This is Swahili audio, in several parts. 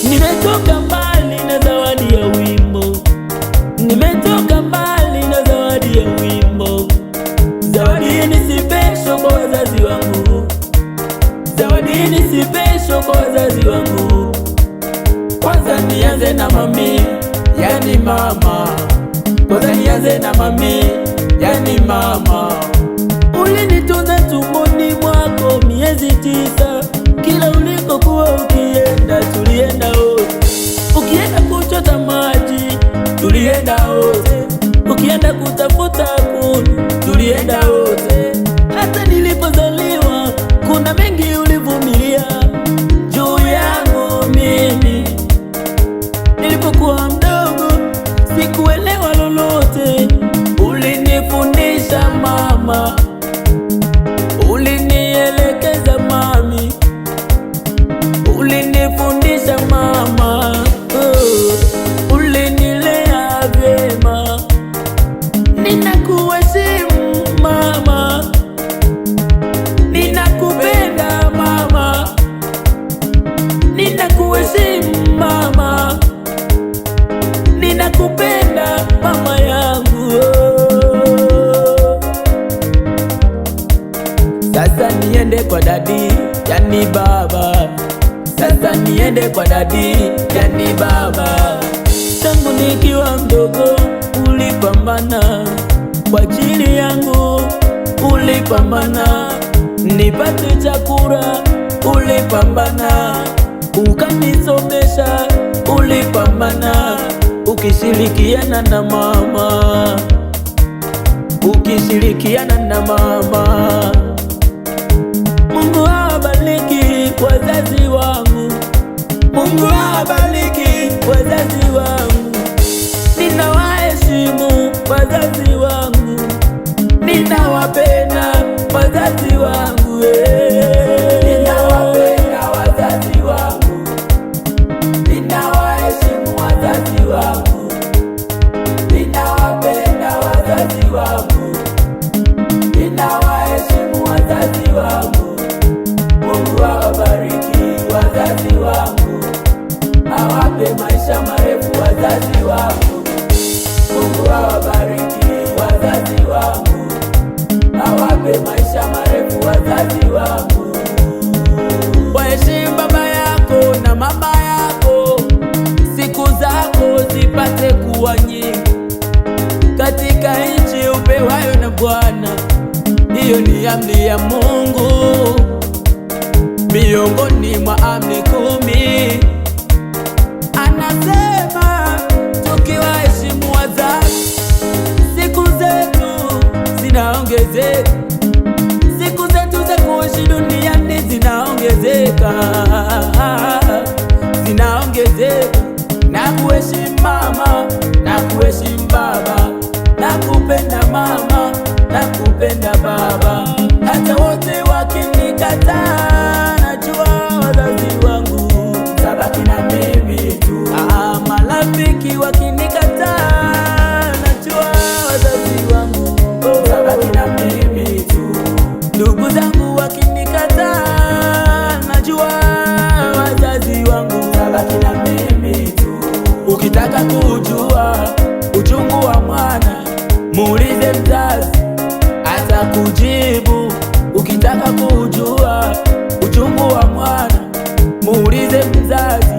Nimetoka mbali na zawadi ya wimbo, nimetoka mbali na zawadi ya wimbo. Zawadi ni si special kwa wazazi wangu, zawadi ni si special kwa wazazi wangu. Kwanza nianze na mami, yani mama. Kwanza nianze na mami, yani mama. Ulinitunza tumboni mwako miezi 9, kila ulikokuwa ukienda tulienda wote. Ukienda kuchota maji tulienda wote, ukienda kutafuta kuni tulienda wote. Hata nilipozaliwa kuna mengi ulivumilia juu yangu mimi. Nilipokuwa mdogo sikuelewa lolote, ulinifundisha mama, ulinielekeza mami, ulinifundisha mama, ulinilea vyema. Ninakuheshimu mama, ninakupenda mama, ninakuheshimu mama, ninakupenda mama yangu. Sasa niende kwa dadi, yani baba. Sasa niende kwa dadi, yani baba. Tangu nikiwa mdogo ulipambana kwa ajili yangu, ulipambana nipate chakula, ulipambana ukanisomesha, ulipambana ukishirikiana na mama, ukishirikiana na mama. Mungu awabariki wazazi wangu, Mungu awabariki wazazi wangu. Ninawaheshimu wazazi wangu, ninawapenda wazazi wangu, ninawapenda wazazi wangu, ninawaheshimu wazazi wangu, ninawapenda wazazi wangu, ninawaheshimu wazazi wangu. Mungu awabariki wazazi wangu, awape maisha marefu wazazi wangu. Mungu awabariki wazazi wangu, awape maisha marefu wazazi wangu. Waheshimu baba yako na mama yako, siku zako zipate kuwa nyingi katika nchi upewayo na Bwana. Hiyo ni amri ya Mungu miongoni mwa amri 10. Anasema tukiwaheshimu wazazi, siku zetu zinaongezeka, siku zetu za kuishi duniani zinaongezeka, zinaongezeka. Na kuheshimu mama, na kuheshimu baba, na kupenda mama, na kupenda baba. Hata wote wakinikataa, najua wazazi wangu tabaki na mimi tu. Marafiki wakinikataa, najua wazazi wangu tabaki na mimi tu. Ndugu zangu wakinikataa, najua wazazi wangu tabaki na mimi tu. Ukitaka kujua uchungu wa mwana, muulize mzazi atakujibu. Ukitaka kujua uchungu wa mwana, muulize mzazi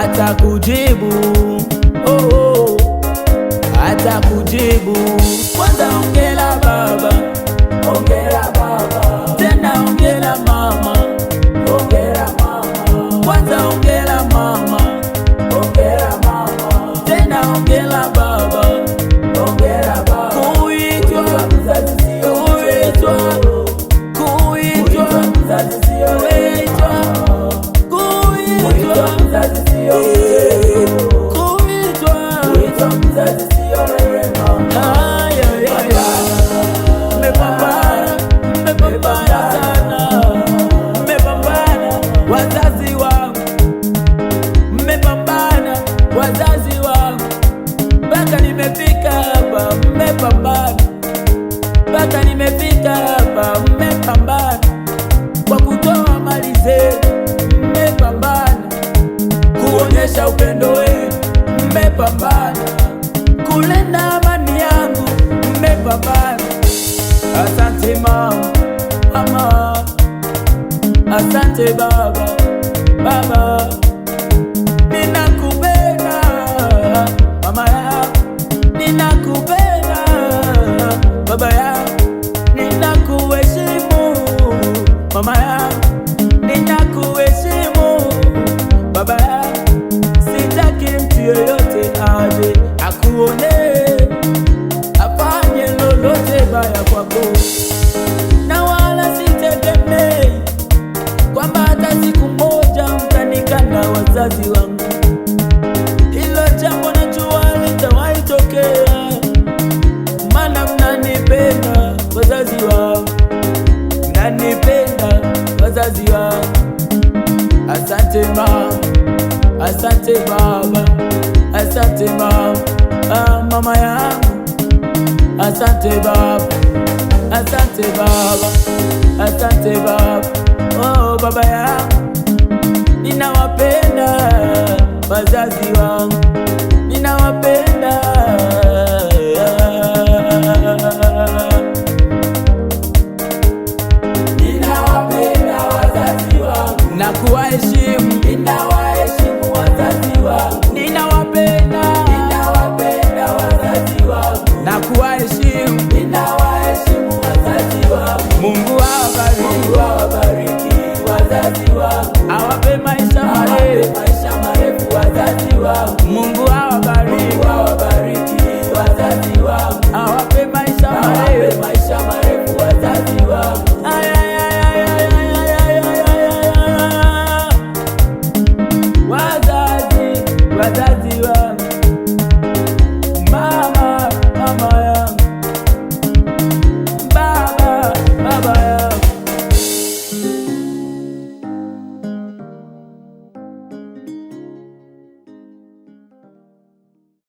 atakujibu. Oh, oh, atakujibu. Kwanza ongera baba, ongera baba, tena ongera mama, ongera mama. Kwanza ongera mama, ongera mama, tena ongera baba, ongera baba. Kuitwa mzazi sio kuitwa, kuitwa mzazi sio kuitwa, kuitwa mzazi sio kuitwa, kuitwa mzazi sio rehema. Mmepambana, mmepambana sana, mmepambana wazazi wangu, kuonyesha upendo wenu. Mmepambana kulinda amani yangu, mmepambana. Asante mama, asante baba, ninakupenda mama yangu, ninakupenda baba yangu, ninakuheshimu mama yangu, ninakuheshimu baba yangu. Sitaki mtu yoyote aje akuone, afanye lolote baya kwako, na wala sitegemei kwamba hata siku moja mtanikana wazazi wangu. Hilo jambo najua litawahi tokea, maana mnanipenda wazazi wangu, mnanipenda wazazi wangu. Asante mama, asante baba, asante mama yangu, asante baba, asante baba, asante baba, oh baba yangu. Ninawapenda wazazi wangu, ninawapenda. Ninawapenda wazazi wangu na kuwaheshimu, ninawaheshimu wazazi wangu. Ninawapenda wazazi wangu na kuwaheshimu, ninawaheshimu wazazi wangu. Mungu awabariki wazazi wangu, awape maisha marefu wazazi wangu. Mungu awabariki wazazi wangu, awape maisha marefu wazazi wangu. Wazazi wangu.